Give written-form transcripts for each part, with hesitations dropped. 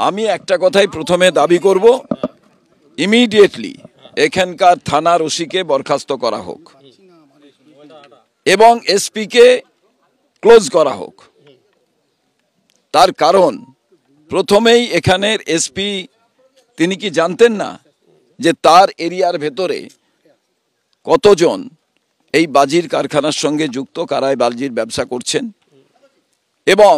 আমি একটা কথাই প্রথমে দাবি করব, ইমিডিয়েটলি এখানকার থানার ওসিকে বরখাস্ত করা হোক এবং এসপিকে ক্লোজ করা হোক। তার কারণ প্রথমেই এখানের এসপি তিনি কি জানতেন না যে তার এরিয়ার ভেতরে কতজন এই বাজির কারখানার সঙ্গে যুক্ত, কারায় বাজির ব্যবসা করছেন, এবং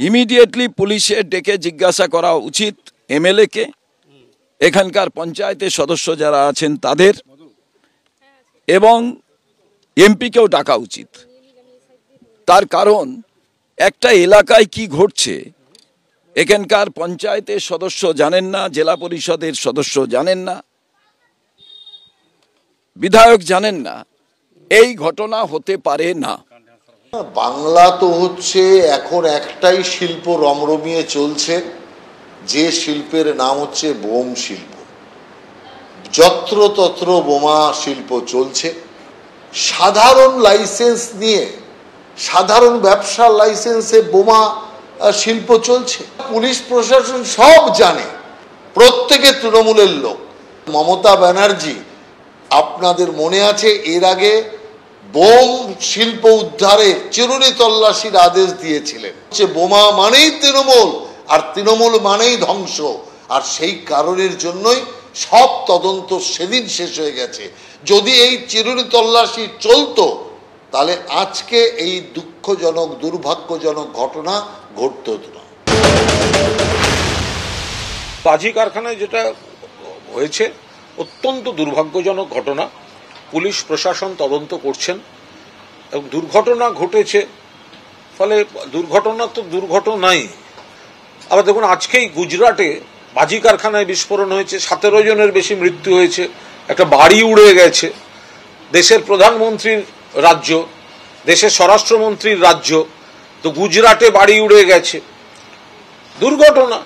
ইমিডিয়েটলি পুলিশের ডেকে জিজ্ঞাসা করা উচিত এমএলএকে, এখানকার পঞ্চায়েতের সদস্য যারা আছেন তাদের, এবং এমপিকেও ডাকা উচিত। তার কারণ একটা এলাকায় কি ঘটছে এখানকার পঞ্চায়েতের সদস্য জানেন না, জেলা পরিষদের সদস্য জানেন না, বিধায়ক জানেন না। এই ঘটনা হতে পারে না। বাংলা তো হচ্ছে এখন একটাই শিল্প রমরমিয়ে চলছে, যে শিল্পের নাম হচ্ছে বোম শিল্প। যত্রতত্র বোমা শিল্প চলছে। সাধারণ লাইসেন্স নিয়ে, সাধারণ ব্যবসার লাইসেন্সে বোমা শিল্প চলছে। পুলিশ প্রশাসন সব জানে, প্রত্যেকে তৃণমূলের লোক। মমতা ব্যানার্জি, আপনাদের মনে আছে এর আগে বোম শিল্প উদ্ধারে চিরুনি তল্লাশির আদেশ দিয়েছিলেন। বোমা মানেই তৃণমূল, আর তৃণমূল মানেই ধ্বংস। আর সেই কারণের জন্যই সব তদন্ত সেদিন শেষ হয়ে গেছে। যদি এই চিরুনি তল্লাশি চলতো তাহলে আজকে এই দুঃখজনক দুর্ভাগ্যজনক ঘটনা ঘটত না। বাজি কারখানায় যেটা হয়েছে অত্যন্ত দুর্ভাগ্যজনক ঘটনা। পুলিশ প্রশাসন তদন্ত করছেন এবং দুর্ঘটনা ঘটেছে, ফলে দুর্ঘটনা তো দুর্ঘটনাই। আবার দেখুন, আজকেই গুজরাটে বাজি কারখানায় বিস্ফোরণ হয়েছে, 17 জনের বেশি মৃত্যু হয়েছে, একটা বাড়ি উড়ে গেছে। দেশের প্রধানমন্ত্রীর রাজ্য, দেশের স্বরাষ্ট্রমন্ত্রীর রাজ্য, তো গুজরাটে বাড়ি উড়ে গেছে। দুর্ঘটনা।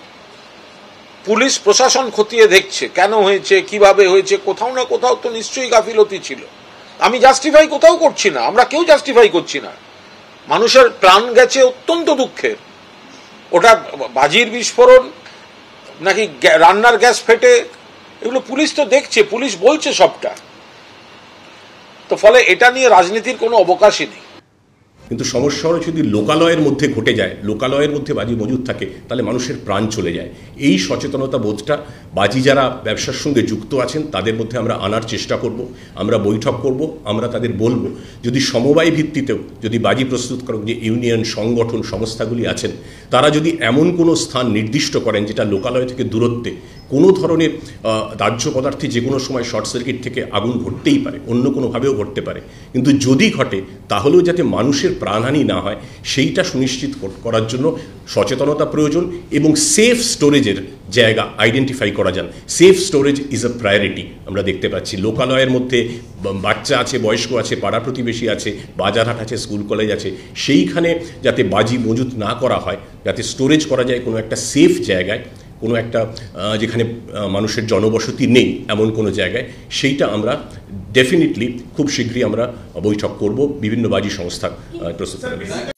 পুলিশ প্রশাসন খতিয়ে দেখছে কেন হয়েছে, কিভাবে হয়েছে। কোথাও না কোথাও তো নিশ্চয়ই গাফিলতি ছিল। আমি জাস্টিফাই কোথাও করছি না, আমরা কেউ জাস্টিফাই করছি না। মানুষের প্রাণ গেছে, অত্যন্ত দুঃখের। ওটা বাজির বিস্ফোরণ নাকি রান্নার গ্যাস ফেটে, এগুলো পুলিশ তো দেখছে, পুলিশ বলছে সবটা। তো ফলে এটা নিয়ে রাজনীতির কোনো অবকাশই নেই। কিন্তু সমস্যা হলো যদি লোকালয়ের মধ্যে ঘটে যায়, লোকালয়ের মধ্যে বাজি মজুদ থাকে, তাহলে মানুষের প্রাণ চলে যায়। এই সচেতনতা বোধটা বাজি যারা ব্যবসার সঙ্গে যুক্ত আছেন তাদের মধ্যে আমরা আনার চেষ্টা করব। আমরা বৈঠক করব, আমরা তাদের বলবো যদি সমবায় ভিত্তিতেও যদি বাজি প্রস্তুতকারক যে ইউনিয়ন সংগঠন সংস্থাগুলি আছেন তারা যদি এমন কোনো স্থান নির্দিষ্ট করেন যেটা লোকালয় থেকে দূরত্বে, কোনো ধরনের দাহ্য পদার্থে যে কোনো সময় শর্ট সার্কিট থেকে আগুন ঘটতেই পারে, অন্য কোনোভাবেও ঘটতে পারে, কিন্তু যদি ঘটে তাহলেও যাতে মানুষের প্রাণহানি না হয় সেইটা সুনিশ্চিত করার জন্য সচেতনতা প্রয়োজন। এবং সেফ স্টোরেজের জায়গা আইডেন্টিফাই করা যান। Safe storage is a priority. আমরা দেখতে পাচ্ছি লোকালয়ের মধ্যে বাচ্চা আছে, বয়স্ক আছে, পাড়া প্রতিবেশী আছে, বাজারহাট আছে, স্কুল কলেজ আছে, সেইখানে যাতে বাজি মজুত না করা হয়, যাতে স্টোরেজ করা যায় কোনো একটা সেফ জায়গায়, কোনো একটা যেখানে মানুষের জনবসতি নেই এমন কোনো জায়গায়, সেইটা আমরা ডেফিনেটলি খুব শীঘ্রই আমরা বৈঠক করব বিভিন্ন বাজি সংস্থা প্রস্তুত করবে।